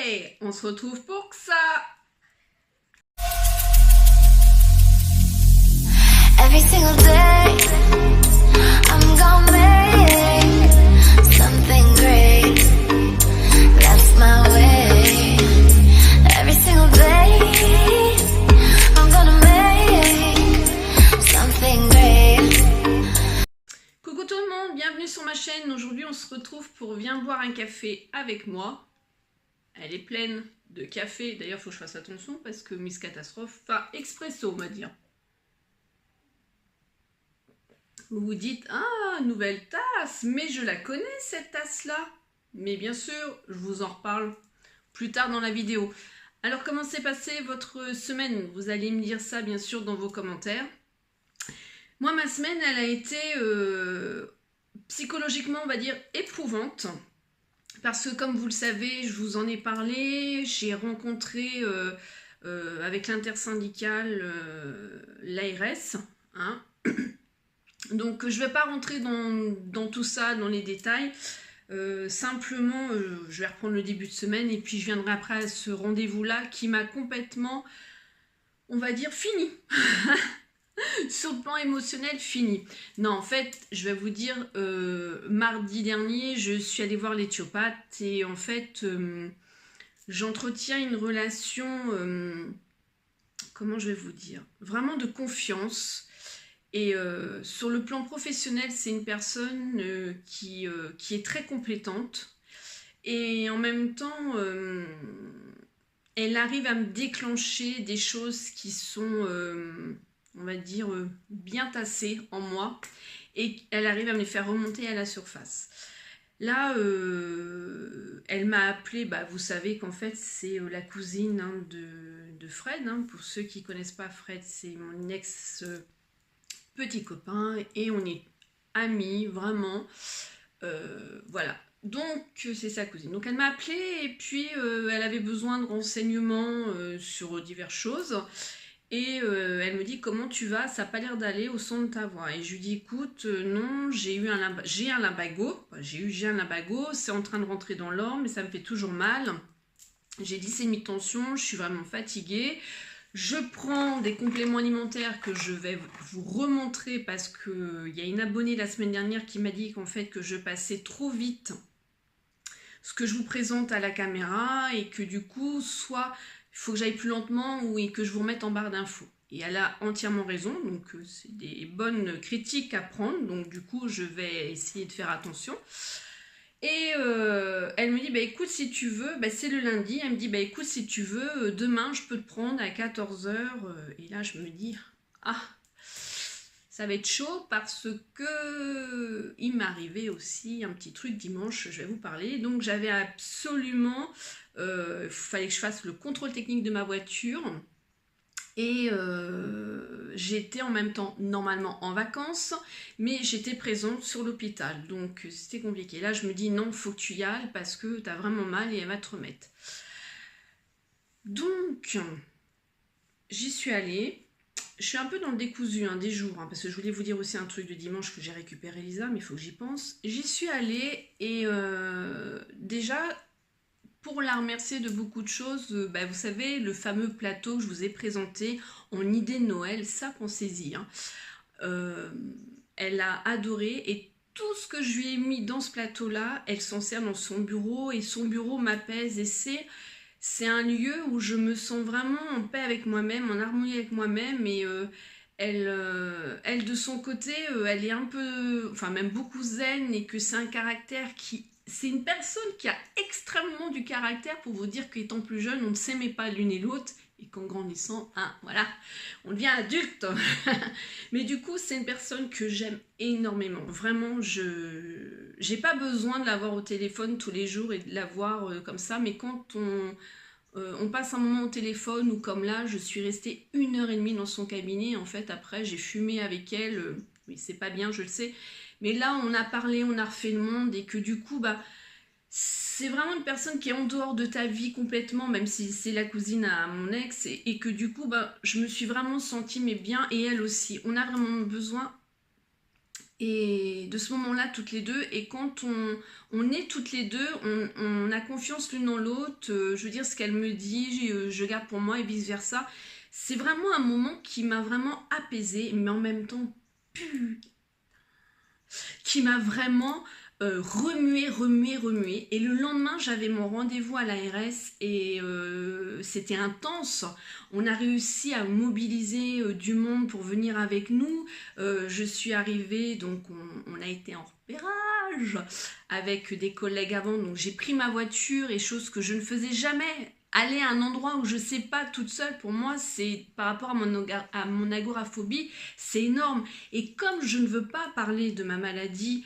Hey, on se retrouve pour que ça. Every single day, I'm gonna make something great. That's my way. Every single day, I'm gonna make something great. Coucou tout le monde, bienvenue sur ma chaîne. Aujourd'hui, on se retrouve pour Viens boire un café avec moi. Elle est pleine de café. D'ailleurs, il faut que je fasse attention parce que Miss Catastrophe, enfin, expresso, on va dire. Vous vous dites, ah, nouvelle tasse, mais je la connais cette tasse-là. Mais bien sûr, je vous en reparle plus tard dans la vidéo. Alors, comment s'est passée votre semaine? Vous allez me dire ça, bien sûr, dans vos commentaires. Moi, ma semaine, elle a été psychologiquement, on va dire, éprouvante. Parce que, comme vous le savez, je vous en ai parlé, j'ai rencontré avec l'intersyndicale l'ARS, hein. Donc, je ne vais pas rentrer dans tout ça, dans les détails. Simplement, je vais reprendre le début de semaine et puis je viendrai après à ce rendez-vous-là qui m'a complètement, on va dire, fini. Sur le plan émotionnel, fini. Non, en fait, je vais vous dire, mardi dernier, je suis allée voir l'éthiopathe et en fait, j'entretiens une relation, comment je vais vous dire, vraiment de confiance. Et sur le plan professionnel, c'est une personne qui est très compétente et en même temps, elle arrive à me déclencher des choses qui sont, on va dire, bien tassées en moi et elle arrive à me les faire remonter à la surface. Là, elle m'a appelée, bah, vous savez qu'en fait, c'est la cousine hein, de Fred. Hein. Pour ceux qui ne connaissent pas Fred, c'est mon ex petit copain et on est amis vraiment, voilà, donc c'est sa cousine. Donc elle m'a appelée et puis elle avait besoin de renseignements sur diverses choses et elle me dit comment tu vas, ça n'a pas l'air d'aller au son de ta voix. Et je lui dis écoute non, j'ai un lumbago, j'ai un lumbago, c'est en train de rentrer dans l'ordre mais ça me fait toujours mal. J'ai 10,5 de tension, je suis vraiment fatiguée. Je prends des compléments alimentaires que je vais vous remontrer parce qu'il y a une abonnée la semaine dernière qui m'a dit qu'en fait que je passais trop vite ce que je vous présente à la caméra et que du coup soit il faut que j'aille plus lentement ou que je vous remette en barre d'infos. Et elle a entièrement raison, donc c'est des bonnes critiques à prendre, donc du coup je vais essayer de faire attention. Et elle me dit, bah écoute, si tu veux, bah, c'est le lundi, elle me dit, bah écoute, si tu veux, demain, je peux te prendre à 14 h. Et là, je me dis, ah, ça va être chaud parce que il m'est arrivé aussi un petit truc dimanche, je vais vous parler. Donc, j'avais absolument, fallait que je fasse le contrôle technique de ma voiture. Et j'étais en même temps normalement en vacances, mais j'étais présente sur l'hôpital, donc c'était compliqué. Là, je me dis non, faut que tu y ailles parce que t'as vraiment mal et elle va te remettre. Donc, j'y suis allée. Je suis un peu dans le décousu hein, des jours, hein, parce que je voulais vous dire aussi un truc de dimanche que j'ai récupéré Lisa, mais il faut que j'y pense. J'y suis allée et déjà... Pour la remercier de beaucoup de choses, bah vous savez, le fameux plateau que je vous ai présenté en idée de Noël, ça pensez-y. Hein. Elle a adoré et tout ce que je lui ai mis dans ce plateau-là, elle s'en sert dans son bureau et son bureau m'apaise et c'est un lieu où je me sens vraiment en paix avec moi-même, en harmonie avec moi-même et elle de son côté, elle est un peu, enfin même beaucoup zen et que c'est un caractère qui... C'est une personne qui a extrêmement du caractère pour vous dire qu'étant plus jeune, on ne s'aimait pas l'une et l'autre et qu'en grandissant, hein, voilà, on devient adulte. Mais du coup, c'est une personne que j'aime énormément. Vraiment, je n'ai pas besoin de l'avoir au téléphone tous les jours et de la voir comme ça. Mais quand on passe un moment au téléphone ou comme là, je suis restée 1h30 dans son cabinet. En fait, après, j'ai fumé avec elle. Oui, c'est pas bien, je le sais. Mais là, on a parlé, on a refait le monde et que du coup, bah, c'est vraiment une personne qui est en dehors de ta vie complètement, même si c'est la cousine à mon ex et que du coup, bah, je me suis vraiment sentie mais bien et elle aussi. On a vraiment besoin Et de ce moment-là, toutes les deux, et quand on est toutes les deux, on a confiance l'une dans l'autre, je veux dire, ce qu'elle me dit, je garde pour moi et vice-versa. C'est vraiment un moment qui m'a vraiment apaisée, mais en même temps, qui m'a vraiment remué. Et le lendemain, j'avais mon rendez-vous à l'ARS et c'était intense. On a réussi à mobiliser du monde pour venir avec nous. Je suis arrivée, donc on a été en repérage avec des collègues avant. Donc j'ai pris ma voiture et chose que je ne faisais jamais. Aller à un endroit où je sais pas toute seule, pour moi, c'est par rapport à mon agoraphobie, c'est énorme. Et comme je ne veux pas parler de ma maladie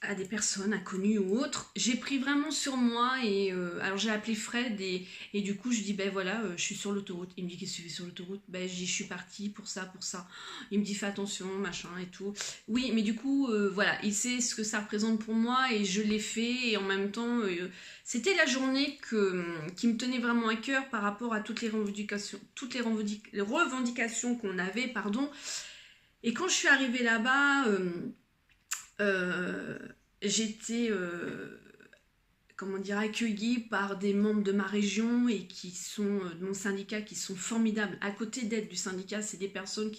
à des personnes inconnues ou autres, j'ai pris vraiment sur moi et alors j'ai appelé Fred et du coup je dis ben voilà, je suis sur l'autoroute. Il me dit qu'est-ce que tu fais sur l'autoroute? Ben je dis je suis partie pour ça. Il me dit fais attention machin et tout. Oui mais du coup voilà, il sait ce que ça représente pour moi et je l'ai fait et en même temps c'était la journée qui me tenait vraiment à cœur par rapport à toutes les revendications qu'on avait, pardon. Et quand je suis arrivée là-bas, j'étais accueillie par des membres de ma région et qui sont de mon syndicat, qui sont formidables. À côté d'être du syndicat, c'est des personnes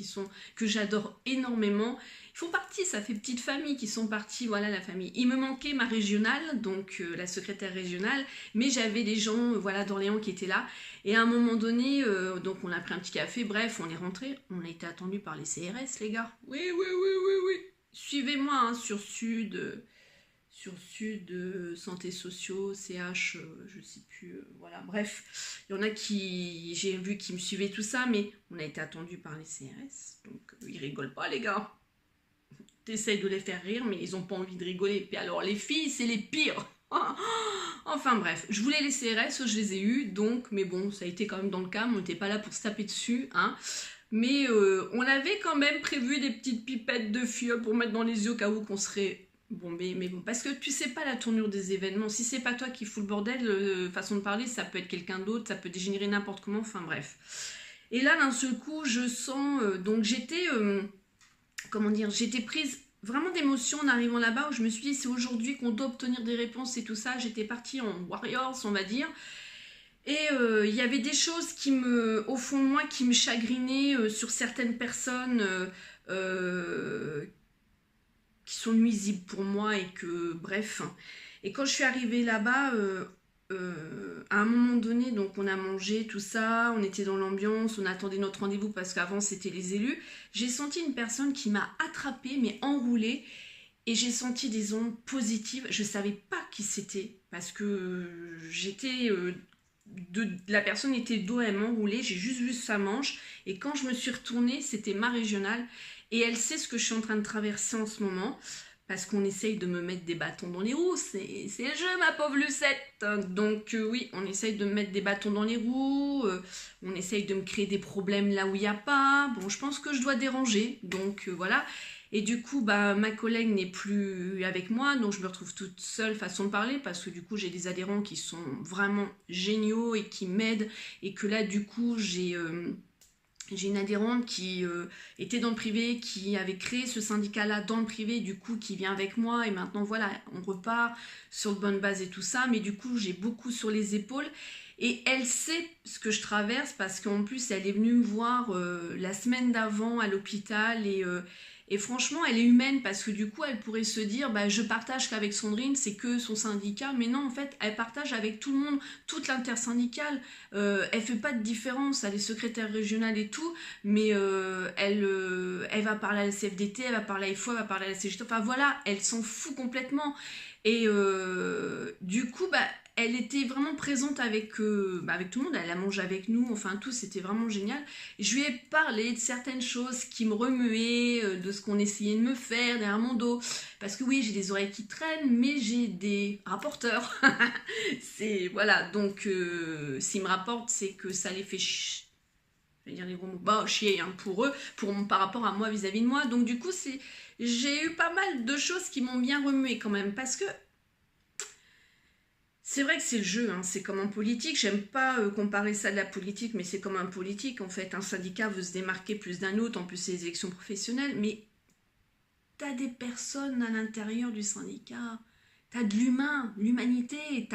que j'adore énormément. Ils font partie, ça fait petite famille qui sont partis, voilà la famille. Il me manquait ma régionale, donc la secrétaire régionale, mais j'avais des gens d'Orléans qui étaient là. Et à un moment donné, donc on a pris un petit café, bref, on est rentré. On a été attendus par les CRS, les gars. Oui. Suivez-moi hein, sur Sud, santé sociaux, CH, je sais plus, voilà, bref. Il y en a j'ai vu qui me suivaient tout ça, mais on a été attendus par les CRS, donc ils rigolent pas, les gars. T'essayes de les faire rire, mais ils ont pas envie de rigoler. Puis alors, les filles, c'est les pires. Enfin bref, je voulais les CRS, je les ai eus, donc, mais bon, ça a été quand même dans le calme, on n'était pas là pour se taper dessus, hein. Mais on avait quand même prévu des petites pipettes de fiole pour mettre dans les yeux au cas où qu'on serait bombé. Mais bon, parce que tu sais pas la tournure des événements. Si c'est pas toi qui fous le bordel, façon de parler, ça peut être quelqu'un d'autre, ça peut dégénérer n'importe comment, enfin bref. Et là, d'un seul coup, je sens... donc j'étais... j'étais prise vraiment d'émotion en arrivant là-bas où je me suis dit c'est aujourd'hui qu'on doit obtenir des réponses et tout ça. J'étais partie en warriors, on va dire. Et il y avait des choses au fond de moi, qui me chagrinaient sur certaines personnes qui sont nuisibles pour moi et que, bref. Et quand je suis arrivée là-bas, à un moment donné, donc on a mangé tout ça, on était dans l'ambiance, on attendait notre rendez-vous parce qu'avant c'était les élus. J'ai senti une personne qui m'a attrapée, mais enroulée. Et j'ai senti des ondes positives. Je ne savais pas qui c'était parce que la personne était dos, elle m'enroulait, j'ai juste vu sa manche et quand je me suis retournée, c'était ma régionale et elle sait ce que je suis en train de traverser en ce moment parce qu'on essaye de me mettre des bâtons dans les roues, c'est le jeu ma pauvre Lucette. Donc oui, on essaye de me mettre des bâtons dans les roues, on essaye de me créer des problèmes là où il n'y a pas. Bon, je pense que je dois déranger, donc voilà. Et du coup, ma collègue n'est plus avec moi, donc je me retrouve toute seule, façon de parler, parce que du coup, j'ai des adhérents qui sont vraiment géniaux et qui m'aident. Et que là, du coup, j'ai une adhérente qui était dans le privé, qui avait créé ce syndicat-là dans le privé, du coup, qui vient avec moi. Et maintenant, voilà, on repart sur de bonnes bases et tout ça. Mais du coup, j'ai beaucoup sur les épaules. Et elle sait ce que je traverse, parce qu'en plus, elle est venue me voir la semaine d'avant à l'hôpital et franchement, elle est humaine parce que du coup, elle pourrait se dire je partage qu'avec Sandrine, c'est que son syndicat. Mais non, en fait, elle partage avec tout le monde, toute l'intersyndicale. Elle fait pas de différence, elle est secrétaire régionale et tout, mais elle va parler à la CFDT, elle va parler à FO, elle va parler à la CGT. Enfin voilà, elle s'en fout complètement. Et du coup, elle était vraiment présente avec tout le monde, elle a mangé avec nous, enfin tout, c'était vraiment génial. Je lui ai parlé de certaines choses qui me remuaient, de ce qu'on essayait de me faire derrière mon dos, parce que oui, j'ai des oreilles qui traînent, mais j'ai des rapporteurs. C'est, voilà, donc s'ils me rapportent, c'est que ça les fait je vais dire les gros mots, chier hein, pour eux, par rapport à moi, vis-à-vis de moi. Donc du coup, j'ai eu pas mal de choses qui m'ont bien remué quand même, parce que c'est vrai que c'est le jeu, hein, c'est comme en politique. J'aime pas comparer ça de la politique, mais c'est comme un politique en fait. Un syndicat veut se démarquer plus d'un autre, en plus c'est les élections professionnelles, mais t'as des personnes à l'intérieur du syndicat, t'as de l'humain, l'humanité,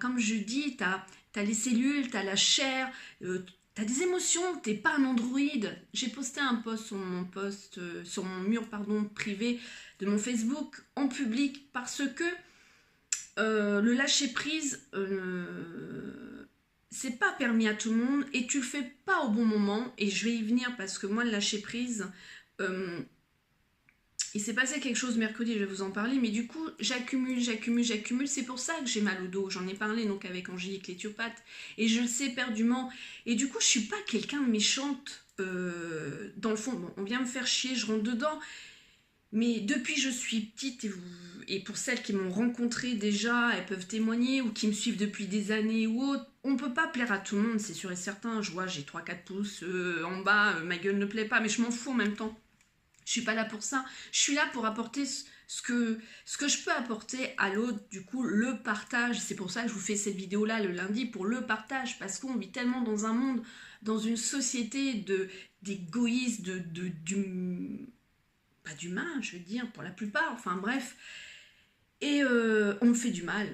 comme je dis, t'as les cellules, t'as la chair, t'as des émotions, t'es pas un androïde. J'ai posté un post sur mon mur privé de mon Facebook en public parce que le lâcher prise, c'est pas permis à tout le monde et tu le fais pas au bon moment. Et je vais y venir parce que moi, le lâcher prise, il s'est passé quelque chose mercredi, je vais vous en parler, mais du coup, j'accumule. C'est pour ça que j'ai mal au dos. J'en ai parlé donc avec Angélique l'éthiopathe et je le sais éperdument. Et du coup, je suis pas quelqu'un de méchante. Dans le fond, bon, on vient me faire chier, je rentre dedans. Mais depuis que je suis petite, et pour celles qui m'ont rencontrée déjà, elles peuvent témoigner, ou qui me suivent depuis des années ou autres, on ne peut pas plaire à tout le monde, c'est sûr et certain. Je vois, j'ai 3-4 pouces en bas, ma gueule ne plaît pas, mais je m'en fous en même temps. Je suis pas là pour ça. Je suis là pour apporter ce que je peux apporter à l'autre, du coup, le partage. C'est pour ça que je vous fais cette vidéo-là le lundi, pour le partage, parce qu'on vit tellement dans un monde, dans une société d'égoïsme, pas d'humain, je veux dire, pour la plupart, enfin bref. Et on me fait du mal,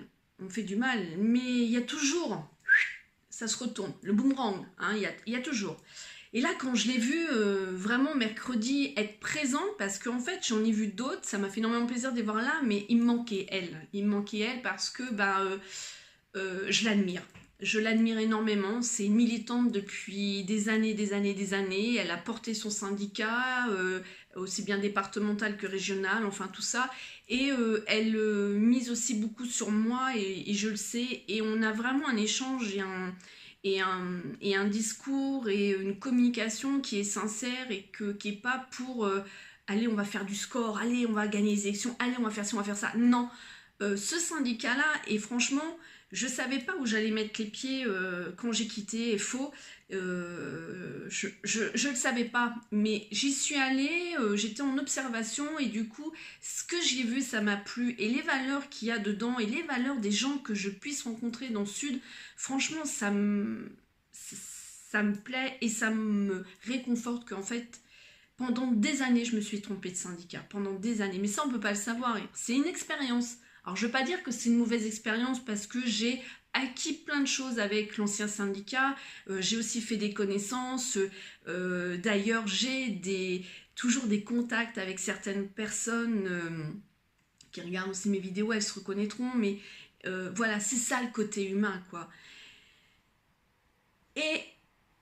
mais il y a toujours, ça se retourne, le boomerang, hein, il y a toujours. Et là, quand je l'ai vue vraiment mercredi être présente, parce qu'en fait, j'en ai vu d'autres, ça m'a fait énormément plaisir de les voir là, mais il me manquait elle parce que je l'admire. Je l'admire énormément, c'est une militante depuis des années, elle a porté son syndicat, aussi bien départemental que régional, enfin tout ça, et elle mise aussi beaucoup sur moi, et je le sais, et on a vraiment un échange et un discours et une communication qui est sincère et qui est pas pour allez on va faire du score, allez on va gagner les élections, allez on va faire ci, on va faire ça, non. Ce syndicat là, et franchement je savais pas où j'allais mettre les pieds quand j'ai quitté FO. Je le savais pas, mais j'y suis allée, j'étais en observation et du coup, ce que j'ai vu, ça m'a plu. Et les valeurs qu'il y a dedans et les valeurs des gens que je puisse rencontrer dans le Sud, franchement, ça me plaît et ça me réconforte qu'en fait, pendant des années, je me suis trompée de syndicat. Pendant des années. Mais ça, on peut pas le savoir. C'est une expérience. Alors, je ne veux pas dire que c'est une mauvaise expérience parce que j'ai acquis plein de choses avec l'ancien syndicat. J'ai aussi fait des connaissances. D'ailleurs, j'ai toujours des contacts avec certaines personnes qui regardent aussi mes vidéos. Elles se reconnaîtront. Mais voilà, c'est ça le côté humain, quoi. Et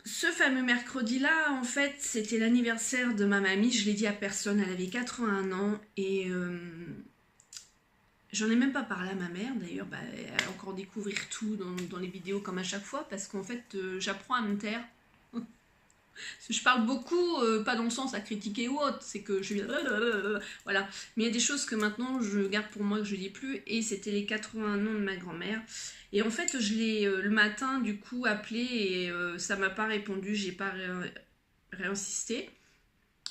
ce fameux mercredi-là, en fait, c'était l'anniversaire de ma mamie. Je ne l'ai dit à personne. Elle avait 81 ans et... j'en ai même pas parlé à ma mère, d'ailleurs, elle va encore découvrir tout dans les vidéos comme à chaque fois, parce qu'en fait, j'apprends à me taire. Je parle beaucoup, pas dans le sens à critiquer ou autre, c'est que je... Voilà. Mais il y a des choses que maintenant, je garde pour moi, que je dis plus, et c'était les 81 ans de ma grand-mère. Et en fait, je l'ai le matin, du coup, appelé, et ça m'a pas répondu, j'ai pas réinsisté.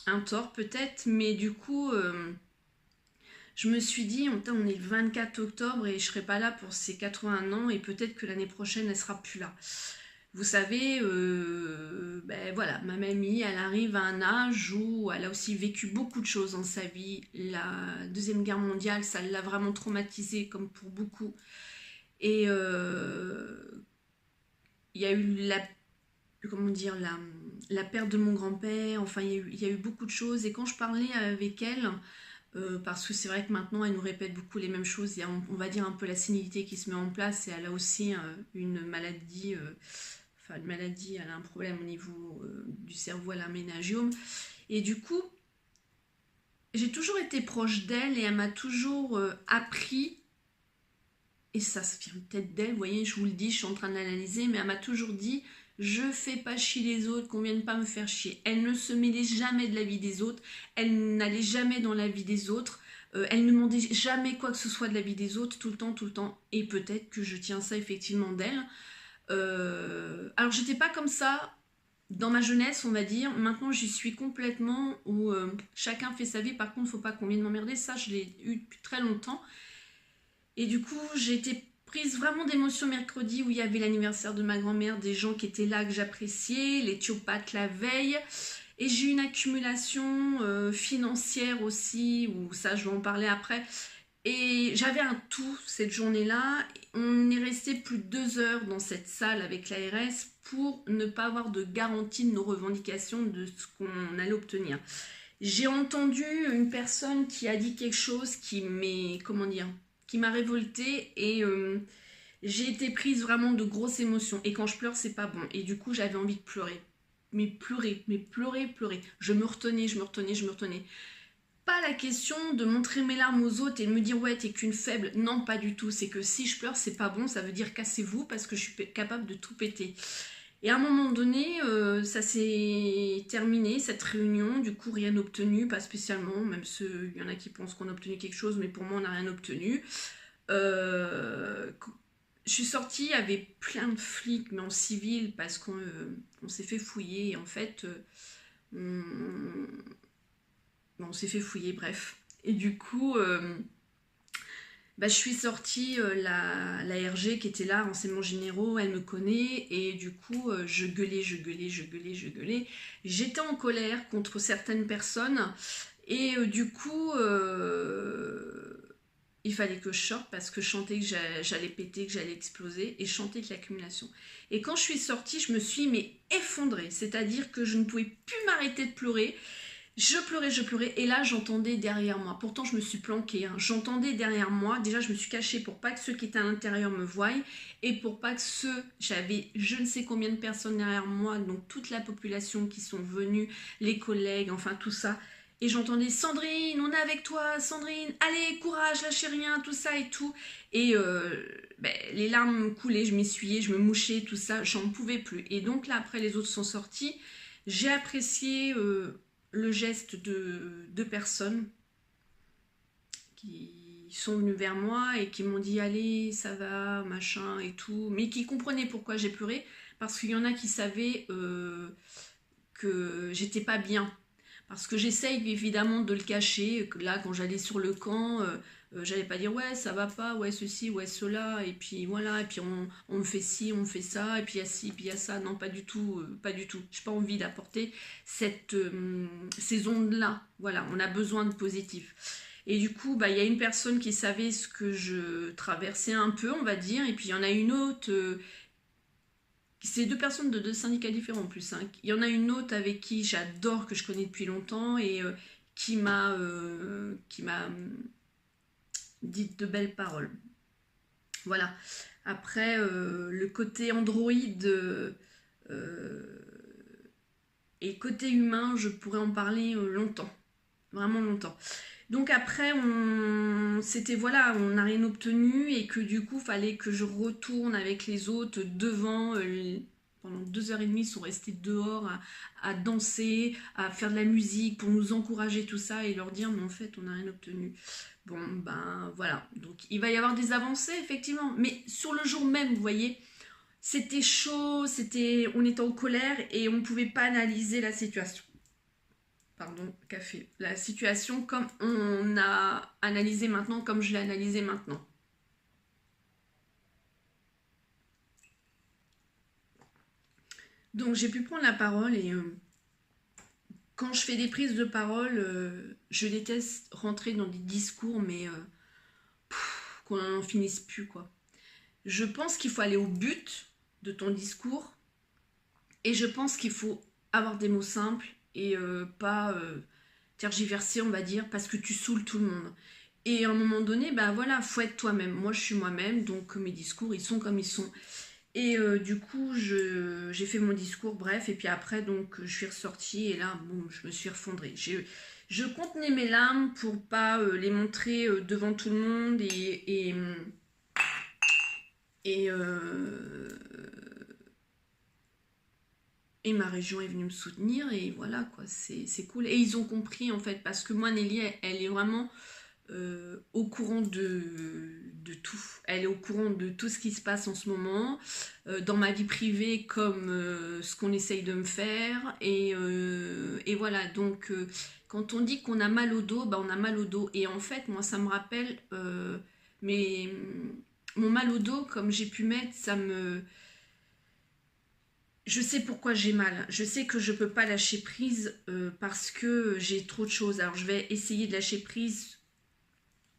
Un tort peut-être, mais du coup... je me suis dit, on est le 24 octobre et je ne serai pas là pour ses 81 ans et peut-être que l'année prochaine, elle ne sera plus là. Vous savez, voilà, ma mamie, elle arrive à un âge où elle a aussi vécu beaucoup de choses dans sa vie. La Deuxième Guerre mondiale, ça l'a vraiment traumatisée comme pour beaucoup. Et il y a eu la perte de mon grand-père, enfin il y a eu beaucoup de choses. Et quand je parlais avec elle... parce que c'est vrai que maintenant elle nous répète beaucoup les mêmes choses, il y a on va dire un peu la sénilité qui se met en place et elle a aussi une maladie, elle a un problème au niveau du cerveau, elle a un méningiome et du coup j'ai toujours été proche d'elle et elle m'a toujours appris, et ça vient peut-être d'elle, vous voyez, je vous le dis, je suis en train de l'analyser, mais elle m'a toujours dit: je fais pas chier les autres, qu'on vienne pas me faire chier. Elle ne se mêlait jamais de la vie des autres, elle n'allait jamais dans la vie des autres, elle ne demandait jamais quoi que ce soit de la vie des autres, tout le temps, et peut-être que je tiens ça effectivement d'elle. Alors j'étais pas comme ça dans ma jeunesse, on va dire, maintenant j'y suis complètement, où chacun fait sa vie, par contre faut pas qu'on vienne m'emmerder, ça je l'ai eu depuis très longtemps, et du coup j'ai été prise vraiment d'émotion mercredi où il y avait l'anniversaire de ma grand-mère, des gens qui étaient là que j'appréciais, les thiopathes la veille. Et j'ai eu une accumulation financière aussi, où ça je vais en parler après. Et j'avais un tout cette journée-là. On est resté plus de 2 heures dans cette salle avec l'ARS pour ne pas avoir de garantie de nos revendications, de ce qu'on allait obtenir. J'ai entendu une personne qui a dit quelque chose qui m'a révoltée et j'ai été prise vraiment de grosses émotions. Et quand je pleure, c'est pas bon. Et du coup, j'avais envie de pleurer. Mais pleurer. Je me retenais. Pas la question de montrer mes larmes aux autres et de me dire ouais t'es qu'une faible, non pas du tout, c'est que si je pleure c'est pas bon, ça veut dire cassez-vous parce que je suis capable de tout péter. Et à un moment donné ça s'est terminé cette réunion, du coup rien obtenu, pas spécialement, même il y en a qui pensent qu'on a obtenu quelque chose mais pour moi on n'a rien obtenu. Je suis sortie, il y avait plein de flics mais en civil parce qu'on s'est fait fouiller et en fait on s'est fait fouiller, bref. Et du coup, je suis sortie, la RG qui était là, renseignements généraux, elle me connaît, et du coup, je gueulais. J'étais en colère contre certaines personnes, et du coup, il fallait que je sorte parce que je sentais que j'allais péter, que j'allais exploser, et je sentais que l'accumulation. Et quand je suis sortie, je me suis effondrée, c'est-à-dire que je ne pouvais plus m'arrêter de pleurer. Je pleurais, et là j'entendais derrière moi, pourtant je me suis planquée, hein. J'entendais derrière moi, déjà je me suis cachée pour pas que ceux qui étaient à l'intérieur me voient, et pour pas que j'avais je ne sais combien de personnes derrière moi, donc toute la population qui sont venues, les collègues, enfin tout ça, et j'entendais Sandrine, on est avec toi, Sandrine, allez, courage, lâchez rien, tout ça et tout, et les larmes me coulaient, je m'essuyais, je me mouchais, tout ça, j'en pouvais plus, et donc là après les autres sont sortis, j'ai apprécié le geste de 2 personnes qui sont venues vers moi et qui m'ont dit allez ça va machin et tout, mais qui comprenaient pourquoi j'ai pleuré parce qu'il y en a qui savaient que j'étais pas bien parce que j'essaye évidemment de le cacher, que là quand j'allais sur le camp j'allais pas dire ouais ça va pas, ouais ceci, ouais cela, et puis voilà, et puis on me fait ci, on me fait ça, et puis il y a ci, puis il y a ça, non pas du tout, j'ai pas envie d'apporter ces ondes là, voilà, on a besoin de positif. Et du coup il y a une personne qui savait ce que je traversais un peu on va dire, et puis il y en a une autre c'est 2 personnes de 2 syndicats différents en plus, hein. Il y en a une autre avec qui j'adore, que je connais depuis longtemps et qui m'a dit de belles paroles. Voilà. Après, le côté Android et côté humain, je pourrais en parler longtemps. Vraiment longtemps. Donc après, c'était voilà, on n'a rien obtenu et que du coup, fallait que je retourne avec les autres devant. Pendant 2h30, ils sont restés dehors à danser, à faire de la musique pour nous encourager, tout ça, et leur dire, mais en fait, on n'a rien obtenu. Bon, voilà. Donc, il va y avoir des avancées, effectivement. Mais sur le jour même, vous voyez, c'était chaud, on était en colère et on ne pouvait pas analyser la situation. Pardon, café. La situation comme on a analysé maintenant, comme je l'ai analysé maintenant. Donc j'ai pu prendre la parole et quand je fais des prises de parole, je déteste rentrer dans des discours, mais qu'on n'en finisse plus, quoi. Je pense qu'il faut aller au but de ton discours et je pense qu'il faut avoir des mots simples et pas tergiverser, on va dire, parce que tu saoules tout le monde. Et à un moment donné, voilà, faut être toi-même. Moi, je suis moi-même, donc mes discours, ils sont comme ils sont. Et du coup, j'ai fait mon discours, bref, et puis après, donc, je suis ressortie, et là, boum, je me suis effondrée. Je contenais mes larmes pour pas les montrer devant tout le monde, et ma région est venue me soutenir, et voilà, quoi, c'est cool. Et ils ont compris, en fait, parce que moi, Nelly, elle est vraiment au courant de tout. Elle est au courant de tout ce qui se passe en ce moment, dans ma vie privée, comme ce qu'on essaye de me faire, et voilà, donc quand on dit qu'on a mal au dos, on a mal au dos, et en fait, moi, ça me rappelle mon mal au dos, comme j'ai pu mettre, ça me... Je sais pourquoi j'ai mal. Je sais que je ne peux pas lâcher prise parce que j'ai trop de choses. Alors, je vais essayer de lâcher prise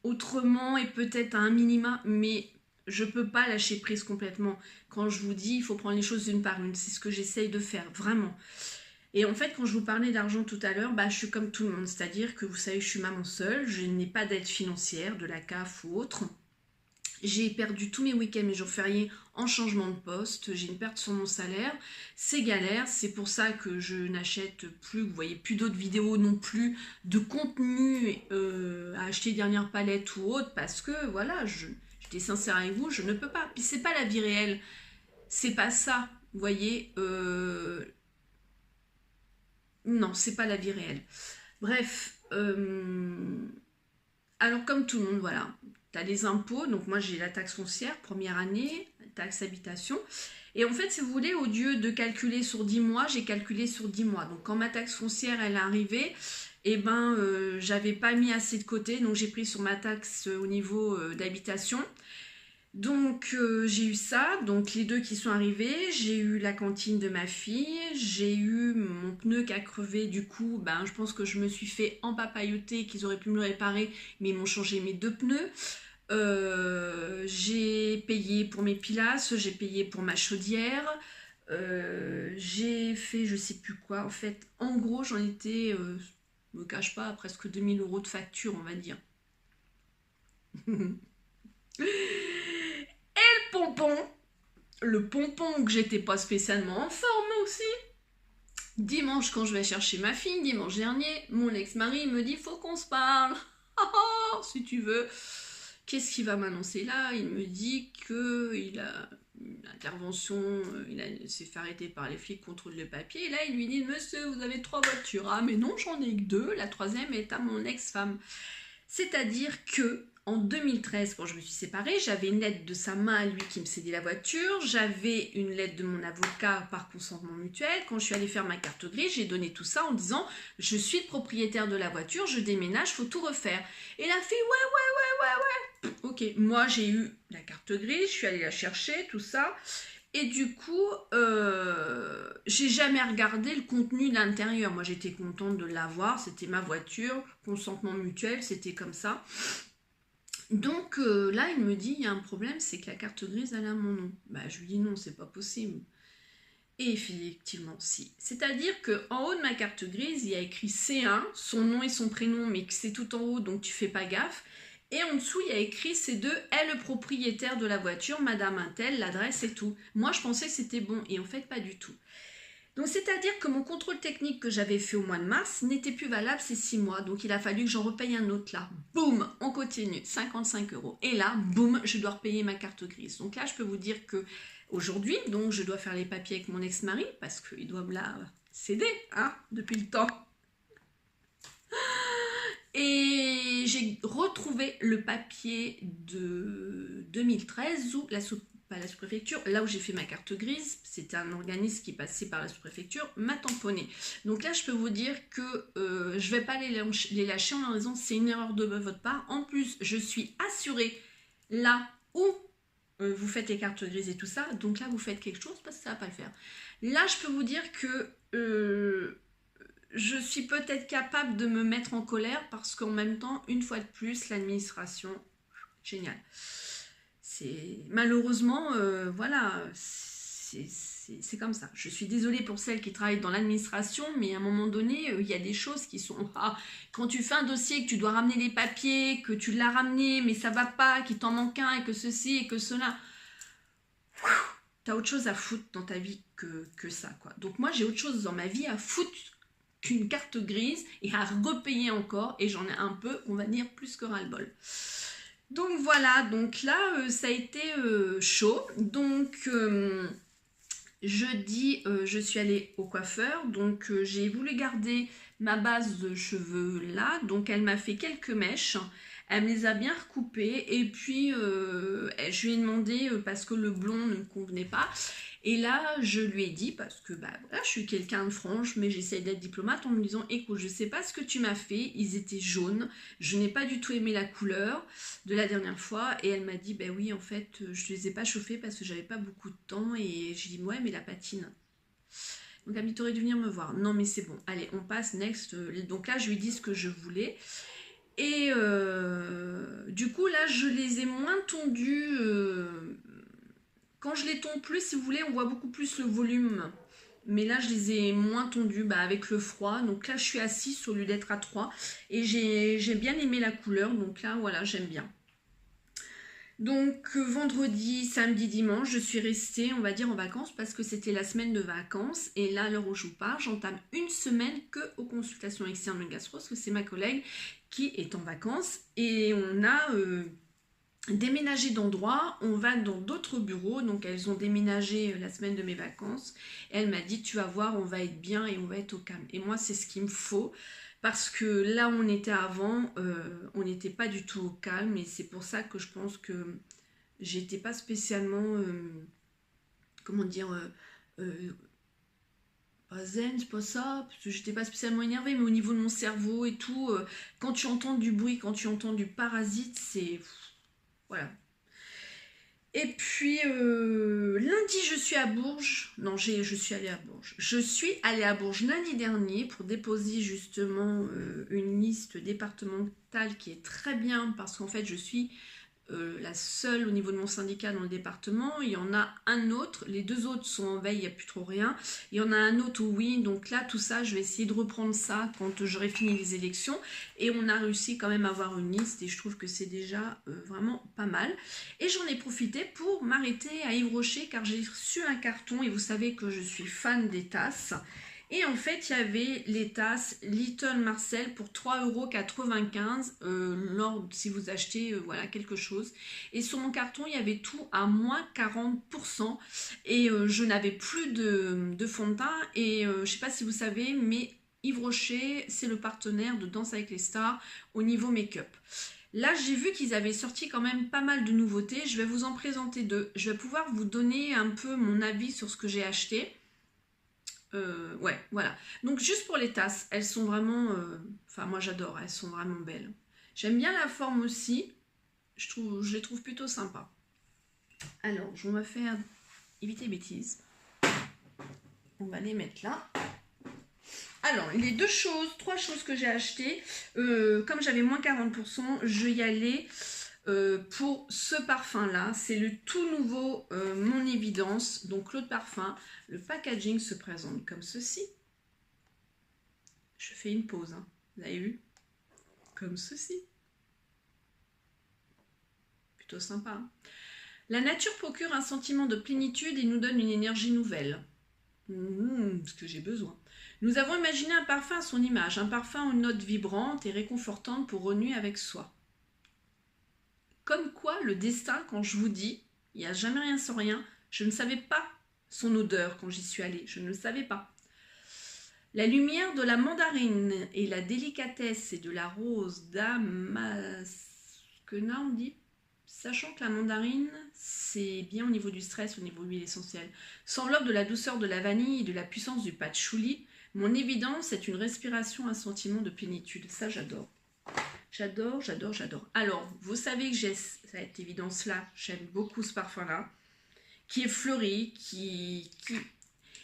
autrement et peut-être à un minima, mais je ne peux pas lâcher prise complètement. Quand je vous dis, il faut prendre les choses une par une. C'est ce que j'essaye de faire, vraiment. Et en fait, quand je vous parlais d'argent tout à l'heure, je suis comme tout le monde. C'est-à-dire que vous savez, je suis maman seule. Je n'ai pas d'aide financière, de la CAF ou autre. J'ai perdu tous mes week-ends, mes jours fériés en changement de poste. J'ai une perte sur mon salaire. C'est galère. C'est pour ça que je n'achète plus, vous voyez, plus d'autres vidéos non plus, de contenu à acheter dernière palette ou autre. Parce que, voilà, j'étais sincère avec vous, je ne peux pas. Puis c'est pas la vie réelle. C'est pas ça, vous voyez. Non, c'est pas la vie réelle. Bref. Alors, comme tout le monde, voilà. Tu as les impôts, donc moi j'ai la taxe foncière, première année, taxe habitation. Et en fait, si vous voulez, au lieu de calculer sur 10 mois, j'ai calculé sur 10 mois. Donc quand ma taxe foncière, elle est arrivée, j'avais pas mis assez de côté, donc j'ai pris sur ma taxe au niveau d'habitation. Donc j'ai eu ça, donc les deux qui sont arrivés, j'ai eu la cantine de ma fille, j'ai eu mon pneu qui a crevé, du coup je pense que je me suis fait empapailloter, qu'ils auraient pu me le réparer, mais ils m'ont changé mes deux pneus. J'ai payé pour mes pilasses, j'ai payé pour ma chaudière, j'ai fait je sais plus quoi, en fait en gros j'en étais, je me cache pas, à presque 2000 € de facture on va dire. Le pompon que j'étais pas spécialement en forme aussi. Dimanche quand je vais chercher ma fille, dimanche dernier, mon ex-mari me dit faut qu'on se parle. Si tu veux. Qu'est-ce qu'il va m'annoncer là? Il me dit qu'il a une intervention, il s'est fait arrêter par les flics, contrôle le papier. Et là il lui dit monsieur vous avez 3 voitures. Ah mais non j'en ai que 2, la 3e est à mon ex-femme. C'est-à-dire que en 2013, quand je me suis séparée, j'avais une lettre de sa main à lui qui me cédait la voiture, j'avais une lettre de mon avocat par consentement mutuel. Quand je suis allée faire ma carte grise, j'ai donné tout ça en disant « Je suis le propriétaire de la voiture, je déménage, faut tout refaire. » Et la fille « Ouais. » Ok, moi j'ai eu la carte grise, je suis allée la chercher, tout ça. Et du coup, j'ai jamais regardé le contenu de l'intérieur. Moi j'étais contente de l'avoir, c'était ma voiture, consentement mutuel, c'était comme ça. Donc là, il me dit, il y a un problème, c'est que la carte grise, elle a mon nom. Je lui dis non, c'est pas possible. Et effectivement, si. C'est-à-dire qu'en haut de ma carte grise, il y a écrit C1, son nom et son prénom, mais que c'est tout en haut, donc tu fais pas gaffe. Et en dessous, il y a écrit C2, est le propriétaire de la voiture, Madame Intel, l'adresse et tout. Moi, je pensais que c'était bon, et en fait, pas du tout. Donc, c'est-à-dire que mon contrôle technique que j'avais fait au mois de mars n'était plus valable ces 6 mois. Donc, il a fallu que j'en repaye un autre là. Boum, on continue, 55 €. Et là, boum, je dois repayer ma carte grise. Donc là, je peux vous dire que aujourd'hui, donc, je dois faire les papiers avec mon ex-mari parce qu'il doit me la céder, depuis le temps. Et j'ai retrouvé le papier de 2013 où pas la sous-préfecture, là où j'ai fait ma carte grise, c'était un organisme qui passait par la sous-préfecture, m'a tamponné. Donc là, je peux vous dire que je ne vais pas les lâcher en leur disant c'est une erreur de votre part. En plus, je suis assurée là où vous faites les cartes grises et tout ça. Donc là, vous faites quelque chose parce que ça ne va pas le faire. Là, je peux vous dire que je suis peut-être capable de me mettre en colère parce qu'en même temps, une fois de plus, l'administration, génial. Malheureusement, voilà, c'est comme ça. Je suis désolée pour celles qui travaillent dans l'administration, mais à un moment donné, il y a des choses qui sont... quand tu fais un dossier, que tu dois ramener les papiers, que tu l'as ramené, mais ça va pas, qu'il t'en manque un, et que ceci, et que cela... T'as autre chose à foutre dans ta vie que ça, quoi. Donc moi, j'ai autre chose dans ma vie à foutre qu'une carte grise et à repayer encore, et j'en ai un peu, on va dire, plus que ras-le-bol. Donc voilà, donc là, ça a été chaud. Donc jeudi, je suis allée au coiffeur. Donc j'ai voulu garder ma base de cheveux là. Donc elle m'a fait quelques mèches. Elle me les a bien recoupés et puis je lui ai demandé parce que le blond ne me convenait pas. Et là, je lui ai dit, parce que bah, voilà, je suis quelqu'un de franche, mais j'essaie d'être diplomate en me disant, écoute, je sais pas ce que tu m'as fait, ils étaient jaunes, je n'ai pas du tout aimé la couleur de la dernière fois. Et elle m'a dit, ben oui, en fait, je les ai pas chauffés parce que j'avais pas beaucoup de temps. Et j'ai dit, ouais, mais la patine. Donc elle m'a dit, t'aurais dû venir me voir. Non, mais c'est bon, allez, on passe, next. Donc là, je lui ai dit ce que je voulais. Et du coup, là, je les ai moins tondus. Quand je les tonds plus, si vous voulez, on voit beaucoup plus le volume. Mais là, je les ai moins tondus avec le froid. Donc là, je suis à 6 au lieu d'être à 3. Et j'ai bien aimé la couleur. Donc là, voilà, j'aime bien. Donc vendredi, samedi, dimanche, je suis restée, on va dire, en vacances parce que c'était la semaine de vacances. Et là, à l'heure où je vous parle, j'entame une semaine que aux consultations externes de gastro parce que c'est ma collègue qui est en vacances. Et on a déménagé d'endroit, on va dans d'autres bureaux. Donc elles ont déménagé la semaine de mes vacances. Et elle m'a dit, tu vas voir, on va être bien et on va être au calme. Et moi, c'est ce qu'il me faut. Parce que là où on était avant, on n'était pas du tout au calme. Et c'est pour ça que je pense que j'étais pas spécialement, comment dire, pas zen, c'est pas ça. Parce que j'étais pas spécialement énervée. Mais au niveau de mon cerveau et tout, quand tu entends du bruit, quand tu entends du parasite, c'est... Voilà. Et puis lundi, je suis à Bourges. Non, je suis allée à Bourges. Je suis allée à Bourges lundi dernier pour déposer justement une liste départementale qui est très bien parce qu'en fait, je suis la seule au niveau de mon syndicat dans le département. Il y en a un autre. Les deux autres sont en veille, il n'y a plus trop rien. Il y en a un autre où oui. Donc là, tout ça, je vais essayer de reprendre ça quand j'aurai fini les élections. Et on a réussi quand même à avoir une liste et je trouve que c'est déjà vraiment pas mal. Et j'en ai profité pour m'arrêter à Yves Rocher car j'ai reçu un carton et vous savez que je suis fan des tasses. Et en fait, il y avait les tasses Little Marcel pour 3,95 € si vous achetez voilà, quelque chose. Et sur mon carton, il y avait tout à moins 40%. Et je n'avais plus de fond de teint. Et je ne sais pas si vous savez, mais Yves Rocher, c'est le partenaire de Danse avec les stars au niveau make-up. Là, j'ai vu qu'ils avaient sorti quand même pas mal de nouveautés. Je vais vous en présenter deux. Je vais pouvoir vous donner un peu mon avis sur ce que j'ai acheté. Ouais, voilà. Donc juste pour les tasses, elles sont vraiment... Enfin, moi j'adore, elles sont vraiment belles. J'aime bien la forme aussi. Je les trouve plutôt sympas. Alors, on va faire... Éviter les bêtises. On va les mettre là. Alors, les trois choses que j'ai achetées, comme j'avais moins 40%, je vais y aller pour ce parfum-là. C'est le tout nouveau Mon Évidence. Donc, l'autre parfum, le packaging se présente comme ceci. Je fais une pause, hein. Vous avez vu? Comme ceci. Plutôt sympa, hein. La nature procure un sentiment de plénitude et nous donne une énergie nouvelle. Ce que j'ai besoin. Nous avons imaginé un parfum à son image, un parfum aux notes vibrantes et réconfortantes pour renouer avec soi. Comme quoi, le destin, quand je vous dis, il n'y a jamais rien sans rien, je ne savais pas son odeur quand j'y suis allée, je ne le savais pas. La lumière de la mandarine et la délicatesse et de la rose damasquena, on dit, sachant que la mandarine, c'est bien au niveau du stress, au niveau de l'huile essentielle, s'enveloppe de la douceur de la vanille et de la puissance du patchouli. Mon évidence est une respiration, un sentiment de plénitude. Ça, j'adore. J'adore, j'adore, j'adore. Alors, vous savez que j'ai cette évidence-là. J'aime beaucoup ce parfum-là, qui est fleuri,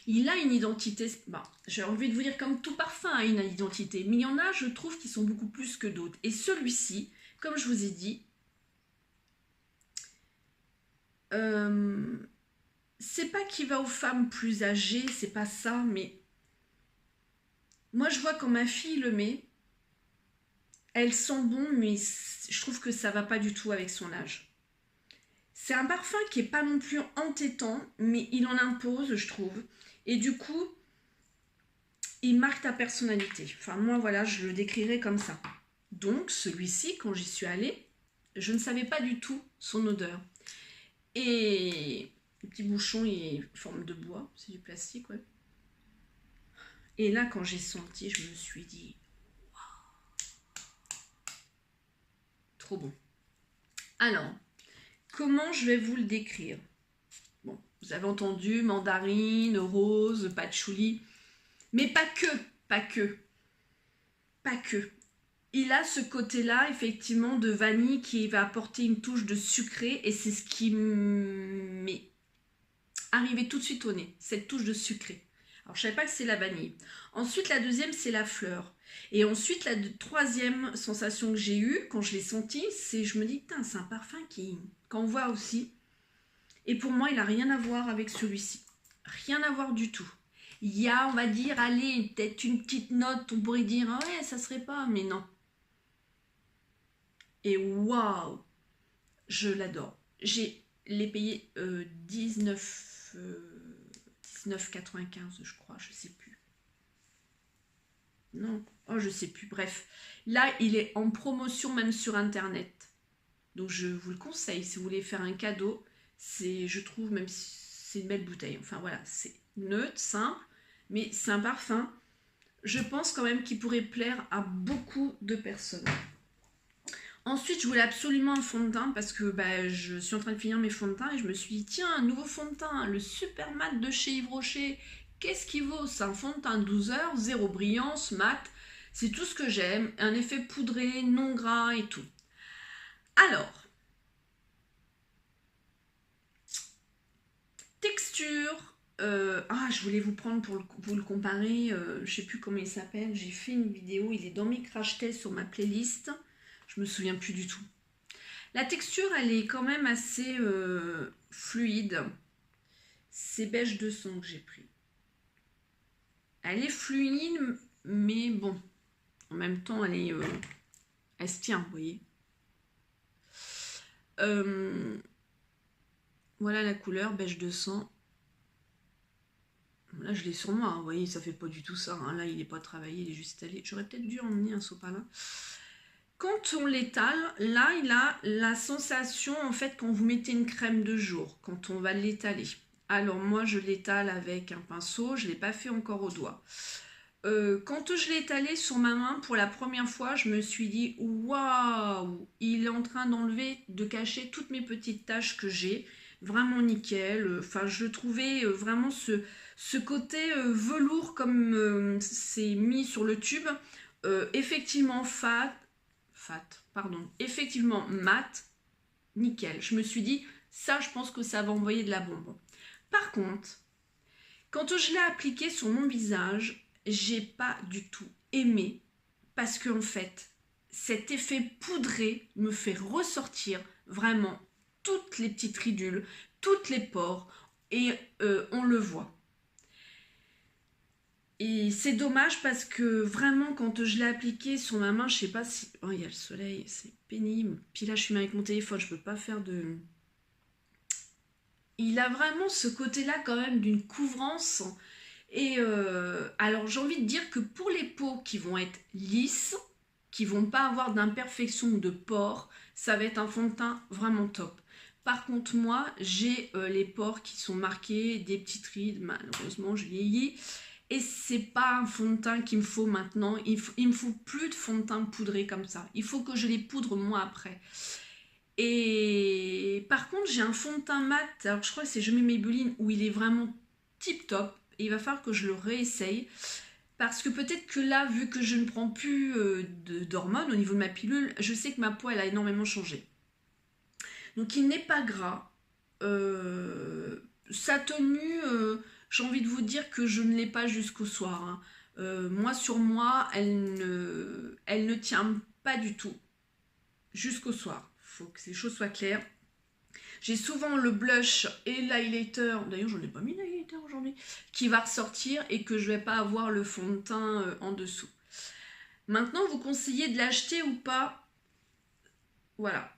il a une identité. Bon, j'ai envie de vous dire comme tout parfum a une identité, mais il y en a, je trouve, qui sont beaucoup plus que d'autres. Et celui-ci, comme je vous ai dit, c'est pas qu'il va aux femmes plus âgées, c'est pas ça, mais moi je vois quand ma fille le met, elle sent bon, mais je trouve que ça va pas du tout avec son âge. C'est un parfum qui est pas non plus entêtant, mais il en impose, je trouve. Et du coup, il marque ta personnalité. Enfin, moi, voilà, je le décrirais comme ça. Donc, celui-ci, quand j'y suis allée, je ne savais pas du tout son odeur. Et le petit bouchon, il est en forme de bois, c'est du plastique, ouais. Et là, quand j'ai senti, je me suis dit, waouh, trop bon. Alors, comment je vais vous le décrire? Bon, vous avez entendu mandarine, rose, patchouli, mais pas que. Il a ce côté-là, effectivement, de vanille qui va apporter une touche de sucré et c'est ce qui m'est arrivé tout de suite au nez, cette touche de sucré. Alors, je ne savais pas que c'est la vanille. Ensuite, la deuxième, c'est la fleur. Et ensuite, la troisième sensation que j'ai eue, quand je l'ai senti, c'est, je me dis, putain, c'est un parfum qu'on voit aussi. Et pour moi, il n'a rien à voir avec celui-ci. Rien à voir du tout. Il y a, on va dire, allez, peut-être une petite note, on pourrait dire, ah ouais, ça serait pas, mais non. Et waouh, je l'adore. J'ai les payé 19,95 je crois, je sais plus. Non, oh je sais plus, bref. Là, il est en promotion même sur internet. Donc je vous le conseille, si vous voulez faire un cadeau, c'est, je trouve, même si c'est une belle bouteille. Enfin voilà, c'est neutre, simple, mais c'est un parfum. Je pense quand même qu'il pourrait plaire à beaucoup de personnes. Ensuite, je voulais absolument un fond de teint parce que je suis en train de finir mes fonds de teint et je me suis dit, tiens, un nouveau fond de teint, le Super Mat de chez Yves Rocher. Qu'est-ce qu'il vaut? C'est un fond de teint 12 heures, zéro brillance, mat. C'est tout ce que j'aime. Un effet poudré, non gras et tout. Alors, texture. Je voulais vous prendre pour vous le comparer. Je sais plus comment il s'appelle. J'ai fait une vidéo. Il est dans mes crash tests sur ma playlist. Je me souviens plus du tout. La texture, elle est quand même assez fluide. C'est beige 200 que j'ai pris. Elle est fluide, mais bon. En même temps, elle se tient, vous voyez. Voilà la couleur, beige 200. Là, je l'ai sur moi, hein, vous voyez, ça fait pas du tout ça. Hein. Là, il n'est pas travaillé, il est juste allé. J'aurais peut-être dû emmener un sopalin. Quand on l'étale, là, il a la sensation, en fait, quand vous mettez une crème de jour, quand on va l'étaler. Alors, moi, je l'étale avec un pinceau, je ne l'ai pas fait encore au doigt. Quand je l'ai étalé sur ma main pour la première fois, je me suis dit, waouh, il est en train d'enlever, de cacher toutes mes petites taches que j'ai. Vraiment nickel. Enfin, je trouvais vraiment ce côté velours comme c'est mis sur le tube. Effectivement effectivement mat, nickel. Je me suis dit, ça, je pense que ça va envoyer de la bombe. Par contre, quand je l'ai appliqué sur mon visage, j'ai pas du tout aimé parce qu'en fait, cet effet poudré me fait ressortir vraiment toutes les petites ridules, toutes les pores et on le voit. Et c'est dommage parce que vraiment quand je l'ai appliqué sur ma main, je sais pas si... Oh, il y a le soleil, c'est pénible. Puis là, je suis avec mon téléphone, je peux pas faire de... Il a vraiment ce côté-là quand même d'une couvrance. Et alors, j'ai envie de dire que pour les peaux qui vont être lisses, qui vont pas avoir d'imperfection ou de pores, ça va être un fond de teint vraiment top. Par contre, moi, j'ai les pores qui sont marqués, des petites rides, malheureusement, je vieillis. Et c'est pas un fond de teint qu'il me faut maintenant. Il me faut plus de fond de teint poudré comme ça. Il faut que je les poudre moi après. Et par contre, j'ai un fond de teint mat. Alors, je crois que c'est Je mets Maybelline où il est vraiment tip top. Et il va falloir que je le réessaye. Parce que peut-être que là, vu que je ne prends plus d'hormones au niveau de ma pilule, je sais que ma peau, elle a énormément changé. Donc, il n'est pas gras. Sa tenue... j'ai envie de vous dire que je ne l'ai pas jusqu'au soir. Hein. Moi, sur moi, elle ne tient pas du tout jusqu'au soir. Il faut que ces choses soient claires. J'ai souvent le blush et l'highlighter, d'ailleurs, je n'en ai pas mis l'highlighter aujourd'hui, qui va ressortir et que je ne vais pas avoir le fond de teint en dessous. Maintenant, vous conseillez de l'acheter ou pas? Voilà.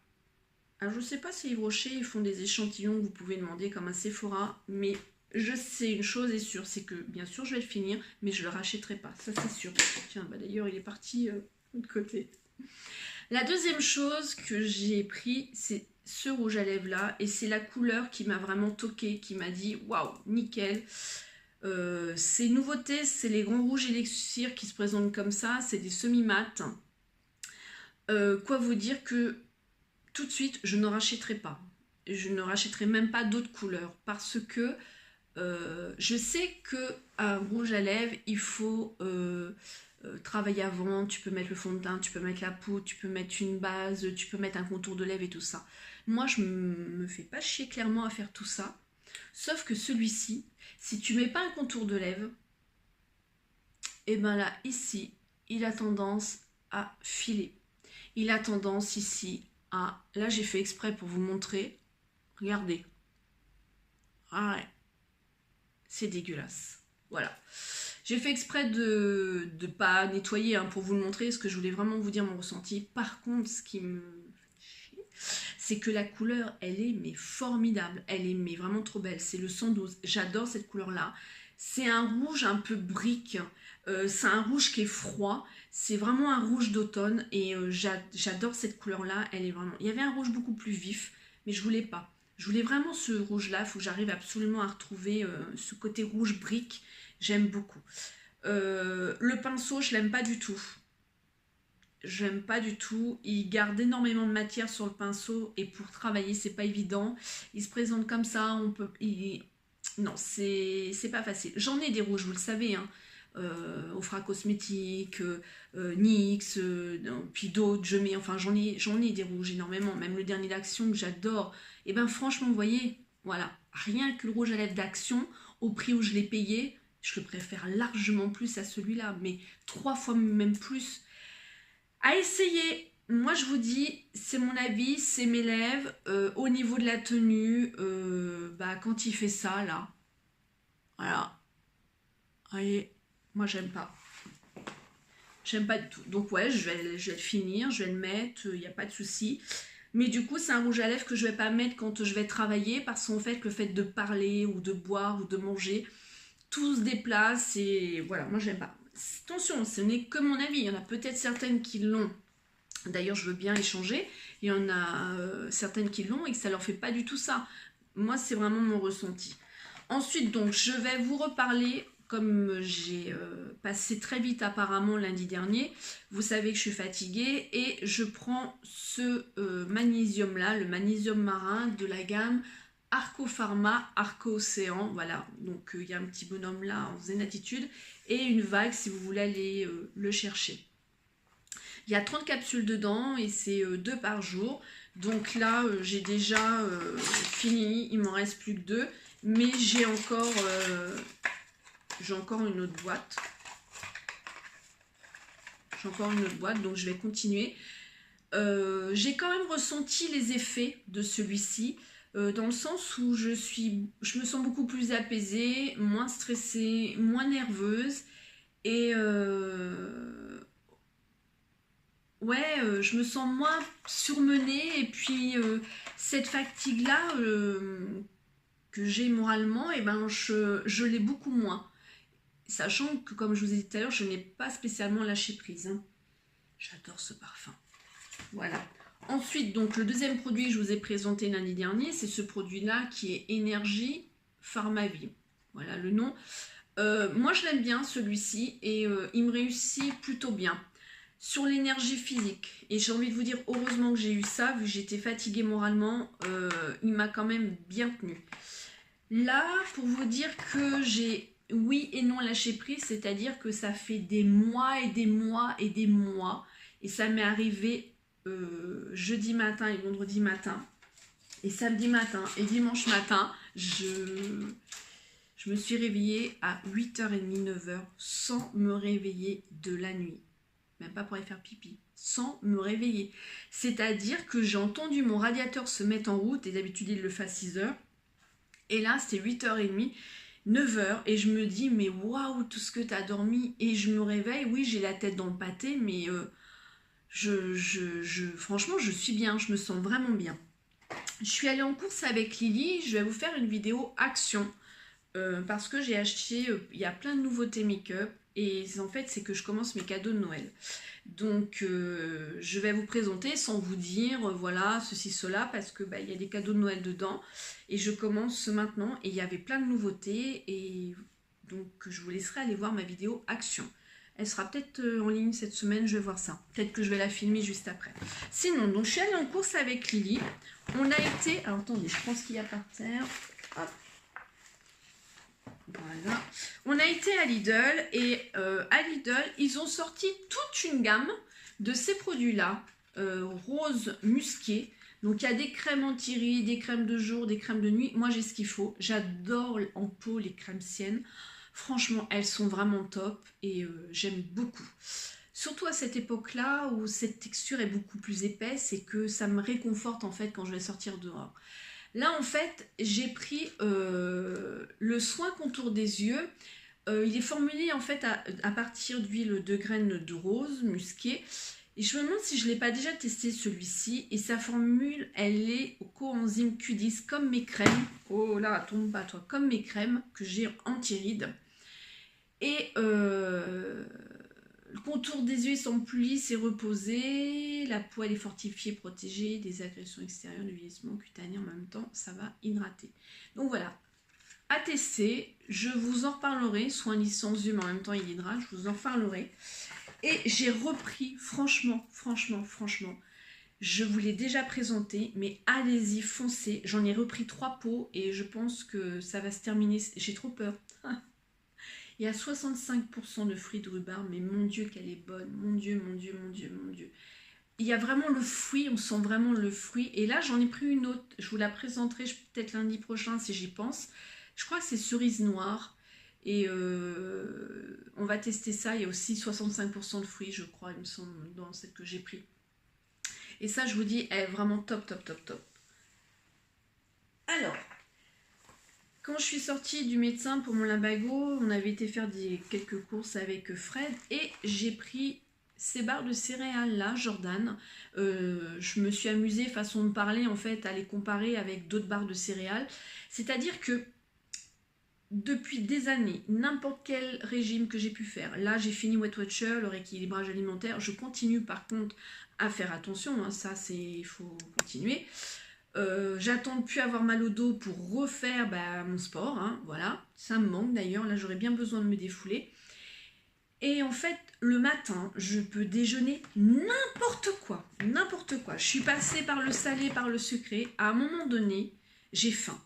Alors, je ne sais pas si Yves Rocher, ils font des échantillons que vous pouvez demander comme un Sephora, mais... je sais une chose est sûre, c'est que bien sûr je vais le finir, mais je ne le rachèterai pas, ça c'est sûr. Tiens, d'ailleurs il est parti de côté. La deuxième chose que j'ai pris, c'est ce rouge à lèvres là, et c'est la couleur qui m'a vraiment toqué, qui m'a dit waouh, nickel. Ces nouveautés, c'est les grands rouges élixir qui se présentent comme ça, c'est des semi-mat. Quoi vous dire que tout de suite, je ne rachèterai pas. Je ne rachèterai même pas d'autres couleurs parce que je sais qu'un rouge à lèvres, il faut travailler avant. Tu peux mettre le fond de teint, tu peux mettre la poudre, tu peux mettre une base, tu peux mettre un contour de lèvres et tout ça. Moi, je me fais pas chier clairement à faire tout ça. Sauf que celui-ci, si tu mets pas un contour de lèvres, et ben là, ici, il a tendance à filer. Il a tendance ici à... Là, j'ai fait exprès pour vous montrer. Regardez. Ah ouais. C'est dégueulasse. Voilà. J'ai fait exprès de ne pas nettoyer hein, pour vous le montrer, parce que je voulais vraiment vous dire mon ressenti. Par contre, ce qui me fait chier, c'est que la couleur, elle est mais formidable. Elle est mais vraiment trop belle. C'est le 112. J'adore cette couleur-là. C'est un rouge un peu brique. C'est un rouge qui est froid. C'est vraiment un rouge d'automne. Et j'adore cette couleur-là. Elle est vraiment... Il y avait un rouge beaucoup plus vif, mais je voulais pas. Je voulais vraiment ce rouge-là. Il faut que j'arrive absolument à retrouver ce côté rouge brique. J'aime beaucoup. Le pinceau, je l'aime pas du tout. J'aime pas du tout. Il garde énormément de matière sur le pinceau et pour travailler, c'est pas évident. Il se présente comme ça, on peut... Non, c'est pas facile. J'en ai des rouges, vous le savez, hein. Ofra Cosmétique, NYX, puis d'autres, je mets, enfin j'en ai des rouges énormément. Même le dernier d'Action que j'adore. Et ben franchement, vous voyez, voilà, rien que le rouge à lèvres d'Action, au prix où je l'ai payé, je le préfère largement plus à celui-là, mais 3 fois même plus. À essayer, moi je vous dis, c'est mon avis, c'est mes lèvres. Au niveau de la tenue, quand il fait ça, là, voilà, voyez, moi j'aime pas. J'aime pas du tout. Donc ouais, je vais le finir, je vais le mettre, il n'y a pas de souci. Mais du coup, c'est un rouge à lèvres que je vais pas mettre quand je vais travailler, parce qu'en fait, le fait de parler ou de boire ou de manger, tout se déplace et voilà, moi j'aime pas. Attention, ce n'est que mon avis, il y en a peut-être certaines qui l'ont. D'ailleurs, je veux bien échanger. Il y en a certaines qui l'ont et que ça leur fait pas du tout ça. Moi, c'est vraiment mon ressenti. Ensuite, donc, je vais vous reparler, comme j'ai passé très vite apparemment lundi dernier. Vous savez que je suis fatiguée et je prends ce magnésium-là, le magnésium marin de la gamme Arco Pharma, Arco Océan, voilà, donc il y a un petit bonhomme là en zen attitude et une vague si vous voulez aller le chercher. Il y a 30 capsules dedans et c'est 2 par jour, donc là j'ai déjà fini, il m'en reste plus que 2, mais j'ai encore une autre boîte. J'ai encore une autre boîte, donc je vais continuer. J'ai quand même ressenti les effets de celui-ci. Dans le sens où je me sens beaucoup plus apaisée, moins stressée, moins nerveuse et je me sens moins surmenée et puis cette fatigue-là que j'ai moralement, et ben je l'ai beaucoup moins. Sachant que, comme je vous ai dit tout à l'heure, je n'ai pas spécialement lâché prise. Hein. J'adore ce parfum. Voilà. Ensuite, donc le deuxième produit que je vous ai présenté lundi dernier, c'est ce produit-là qui est Énergie Pharmavie. Voilà le nom. Moi, je l'aime bien celui-ci et il me réussit plutôt bien. Sur l'énergie physique, et j'ai envie de vous dire heureusement que j'ai eu ça, vu que j'étais fatiguée moralement, il m'a quand même bien tenu. Là, pour vous dire que j'ai oui et non lâché prise, c'est-à-dire que ça fait des mois et des mois et des mois, et ça m'est arrivé jeudi matin et vendredi matin et samedi matin et dimanche matin, je me suis réveillée à 8h30, 9h sans me réveiller de la nuit, même pas pour aller faire pipi, sans me réveiller. C'est-à-dire que j'ai entendu mon radiateur se mettre en route et d'habitude il le fait à 6h et là c'est 8h30, 9h et je me dis mais waouh tout ce que tu as dormi, et je me réveille, oui j'ai la tête dans le pâté mais franchement, je suis bien, je me sens vraiment bien. Je suis allée en course avec Lily, je vais vous faire une vidéo action parce que j'ai acheté, il y a plein de nouveautés make-up et en fait, c'est que je commence mes cadeaux de Noël. Donc, je vais vous présenter sans vous dire, voilà, ceci, cela, parce que il y a des cadeaux de Noël dedans et je commence maintenant et il y avait plein de nouveautés et donc je vous laisserai aller voir ma vidéo action. Elle sera peut-être en ligne cette semaine, je vais voir ça. Peut-être que je vais la filmer juste après. Sinon, donc je suis allée en course avec Lily. On a été... Alors attendez, je pense qu'il y a par terre. Hop. Voilà. On a été à Lidl et à Lidl, ils ont sorti toute une gamme de ces produits-là, rose musqué. Donc il y a des crèmes anti-rides, des crèmes de jour, des crèmes de nuit. Moi j'ai ce qu'il faut. J'adore en peau les crèmes siennes. Franchement, elles sont vraiment top et j'aime beaucoup. Surtout à cette époque-là où cette texture est beaucoup plus épaisse et que ça me réconforte en fait quand je vais sortir dehors. Là, en fait, j'ai pris le soin contour des yeux. Il est formulé en fait à partir d'huile de graines de rose musquée. Et je me demande si je ne l'ai pas déjà testé celui-ci. Et sa formule, elle est au coenzyme Q10 comme mes crèmes. Oh là, tombe pas toi, comme mes crèmes que j'ai anti-rides. Et le contour des yeux sont plus lisses et reposés. La peau elle est fortifiée, protégée des agressions extérieures, du vieillissement cutané en même temps. Ça va hydrater. Donc voilà, à tester. Je vous en reparlerai. Soin licence yeux, mais en même temps il hydrate. Je vous en reparlerai. Et j'ai repris, franchement, je vous l'ai déjà présenté, mais allez-y, foncez. J'en ai repris 3 pots et je pense que ça va se terminer. J'ai trop peur. Il y a 65% de fruits de rhubarbe, mais mon Dieu qu'elle est bonne, mon Dieu. Il y a vraiment le fruit, on sent vraiment le fruit. Et là, j'en ai pris une autre, je vous la présenterai peut-être lundi prochain si j'y pense. Je crois que c'est cerise noire. Et on va tester ça, il y a aussi 65% de fruits, je crois, il me semble, dans celle que j'ai pris. Et ça, je vous dis, elle est vraiment top. Alors... Quand je suis sortie du médecin pour mon lumbago, on avait été faire quelques courses avec Fred et j'ai pris ces barres de céréales là, Jordan. Je me suis amusée, façon de parler en fait, à les comparer avec d'autres barres de céréales. C'est-à-dire que depuis des années, n'importe quel régime que j'ai pu faire, là j'ai fini Weight Watcher, le rééquilibrage alimentaire, je continue par contre à faire attention, hein, ça il faut continuer. J'attends de plus avoir mal au dos pour refaire mon sport, hein, voilà, ça me manque d'ailleurs, là j'aurais bien besoin de me défouler. Et en fait, le matin, je peux déjeuner n'importe quoi. Je suis passée par le salé, par le sucré, à un moment donné, j'ai faim.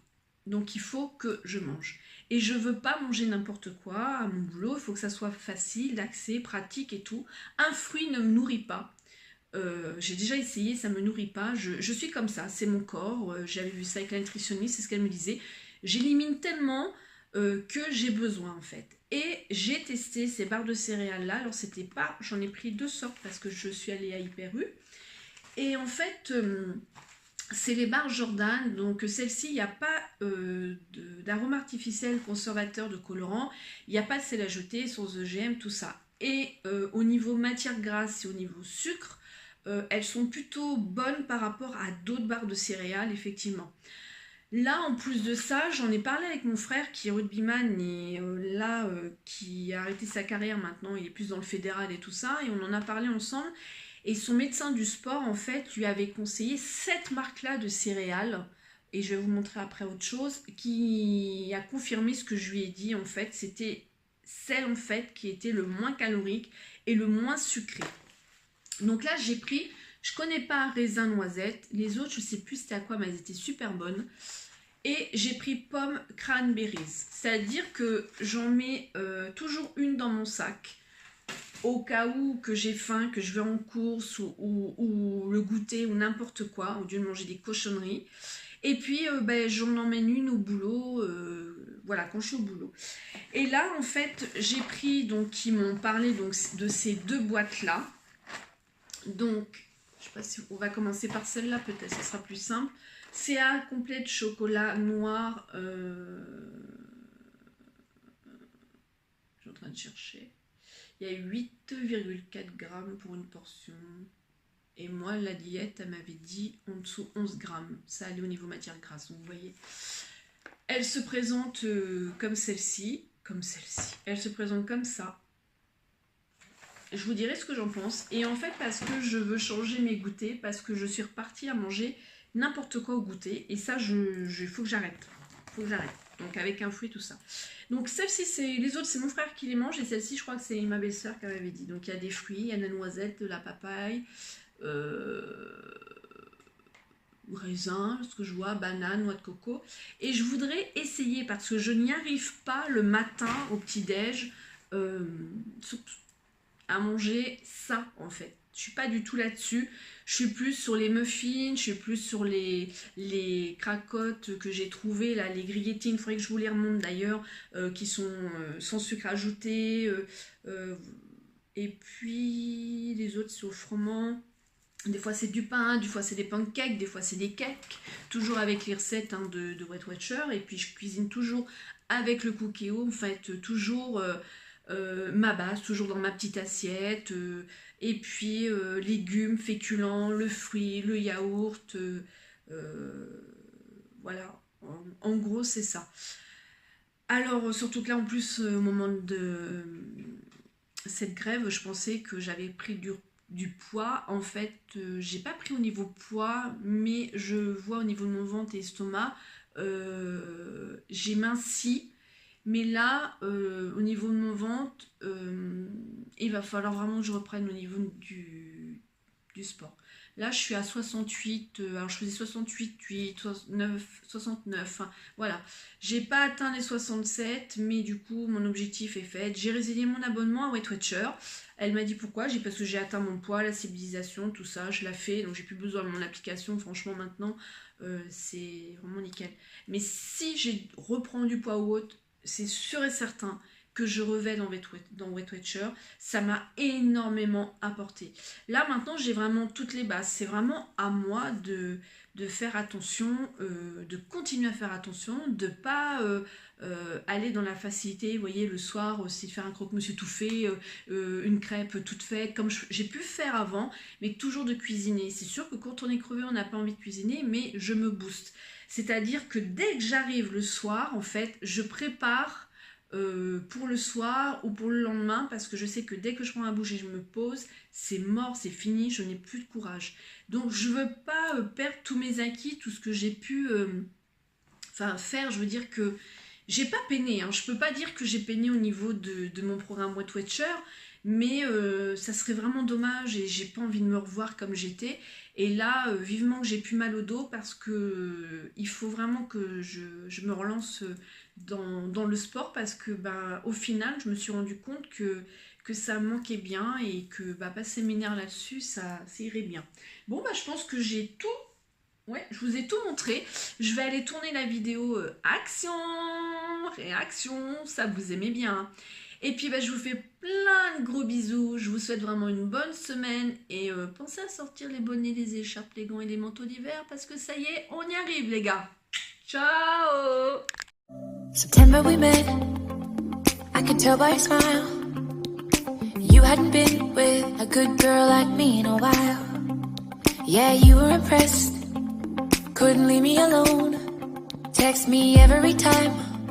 Donc il faut que je mange. Et je veux pas manger n'importe quoi à mon boulot, il faut que ça soit facile d'accès, pratique et tout. Un fruit ne me nourrit pas. J'ai déjà essayé, ça me nourrit pas, je suis comme ça, c'est mon corps, j'avais vu ça avec la nutritionniste, c'est ce qu'elle me disait, j'élimine tellement que j'ai besoin en fait. Et j'ai testé ces barres de céréales là, alors c'était pas, j'en ai pris 2 sortes parce que je suis allée à Hyper U, et en fait c'est les barres Jordan, donc celle-ci il n'y a pas d'arôme artificiel, conservateur, de colorant, il n'y a pas de sel ajouté, source OGM, tout ça. Et au niveau matière grasse et au niveau sucre, elles sont plutôt bonnes par rapport à d'autres barres de céréales, effectivement. Là, en plus de ça, j'en ai parlé avec mon frère qui est rugbyman et qui a arrêté sa carrière maintenant, il est plus dans le fédéral et tout ça, et on en a parlé ensemble. Et son médecin du sport, en fait, lui avait conseillé cette marque-là de céréales, et je vais vous montrer après autre chose, qui a confirmé ce que je lui ai dit, en fait, c'était celle, en fait, qui était le moins calorique et le moins sucré. Donc là, j'ai pris, je connais pas raisin noisette, les autres, je sais plus c'était à quoi, mais elles étaient super bonnes. Et j'ai pris pomme cranberries, c'est-à-dire que j'en mets toujours une dans mon sac, au cas où que j'ai faim, que je vais en course ou le goûter ou n'importe quoi, au lieu de manger des cochonneries. Et puis j'en emmène une au boulot, voilà, quand je suis au boulot. Et là, en fait, j'ai pris, donc ils m'ont parlé donc, de ces 2 boîtes-là. Donc, je sais pas si on va commencer par celle-là, peut-être, ce sera plus simple. CA complète chocolat noir. Je suis en train de chercher. Il y a 8,4 grammes pour une portion. Et moi, la diète, elle m'avait dit en dessous 11 grammes. Ça allait au niveau matière grasse. Donc, vous voyez, elle se présente comme celle-ci. Elle se présente comme ça. Je vous dirai ce que j'en pense. Et en fait, parce que je veux changer mes goûters, parce que je suis repartie à manger n'importe quoi au goûter. Et ça, faut que j'arrête. Donc avec un fruit, tout ça. Donc celle-ci, les autres, c'est mon frère qui les mange. Et celle-ci, je crois que c'est ma belle-sœur qui m'avait dit. Donc il y a des fruits, il y a de la noisette, de la papaye, raisin, ce que je vois, banane, noix de coco. Et je voudrais essayer, parce que je n'y arrive pas le matin au petit-déj, à manger ça en fait. Je suis pas du tout là-dessus. Je suis plus sur les muffins, je suis plus sur les cracottes que j'ai trouvées, là, les grillettines, il faudrait que je vous les remonte d'ailleurs, qui sont sans sucre ajouté. Et puis les autres, c'est au froment. Des fois c'est du pain, des fois c'est des pancakes, des fois c'est des cakes. Toujours avec les recettes de Weight Watcher. Et puis je cuisine toujours avec le Cookéo, en fait, toujours ma base, toujours dans ma petite assiette. Et puis légumes, féculents, le fruit, le yaourt, voilà, en gros c'est ça. Alors surtout que là en plus au moment de cette grève, je pensais que j'avais pris du poids. En fait j'ai pas pris au niveau poids, mais je vois au niveau de mon ventre et estomac, j'ai minci. Mais là, au niveau de mon ventre, il va falloir vraiment que je reprenne au niveau du sport. Là, je suis à 68, alors je faisais 68, 8, 69, 69, hein, voilà. J'ai pas atteint les 67, mais du coup, mon objectif est fait. J'ai résilié mon abonnement à Weight Watcher. Elle m'a dit pourquoi. J'ai dit parce que j'ai atteint mon poids, la civilisation, tout ça, je l'ai fait, donc j'ai plus besoin de mon application. Franchement, maintenant, c'est vraiment nickel. Mais si j'ai reprends du poids ou autre, c'est sûr et certain que je revais dans Weight Watcher. Ça m'a énormément apporté. Là maintenant j'ai vraiment toutes les bases. C'est vraiment à moi de faire attention, de continuer à faire attention, de pas aller dans la facilité. Vous voyez, le soir aussi faire un croque-monsieur tout fait, une crêpe toute faite comme j'ai pu faire avant, mais toujours de cuisiner. C'est sûr que quand on est crevé on n'a pas envie de cuisiner, mais je me booste. C'est-à-dire que dès que j'arrive le soir, en fait, je prépare pour le soir ou pour le lendemain, parce que je sais que dès que je prends à bouger, je me pose, c'est mort, c'est fini, je n'ai plus de courage. Donc je veux pas perdre tous mes acquis, tout ce que j'ai pu faire. Je veux dire que j'ai pas peiné, hein. Je peux pas dire que j'ai peiné au niveau de mon programme Weight Watcher, mais ça serait vraiment dommage et j'ai pas envie de me revoir comme j'étais. Et là, vivement que j'ai plus mal au dos, parce que il faut vraiment que je me relance dans le sport, parce que au final, je me suis rendu compte que ça me manquait bien et que passer mes nerfs là-dessus, ça irait bien. Bon, je pense que j'ai tout. Ouais, je vous ai tout montré. Je vais aller tourner la vidéo action, réaction, ça vous aimez bien. Et puis je vous fais plein de gros bisous. Je vous souhaite vraiment une bonne semaine. Et pensez à sortir les bonnets, les écharpes, les gants et les manteaux d'hiver, parce que ça y est, on y arrive les gars. Ciao! September we met, I could tell by your smile. You hadn't been with a good girl like me in a while. Yeah, you were impressed, couldn't leave me alone. Text me every time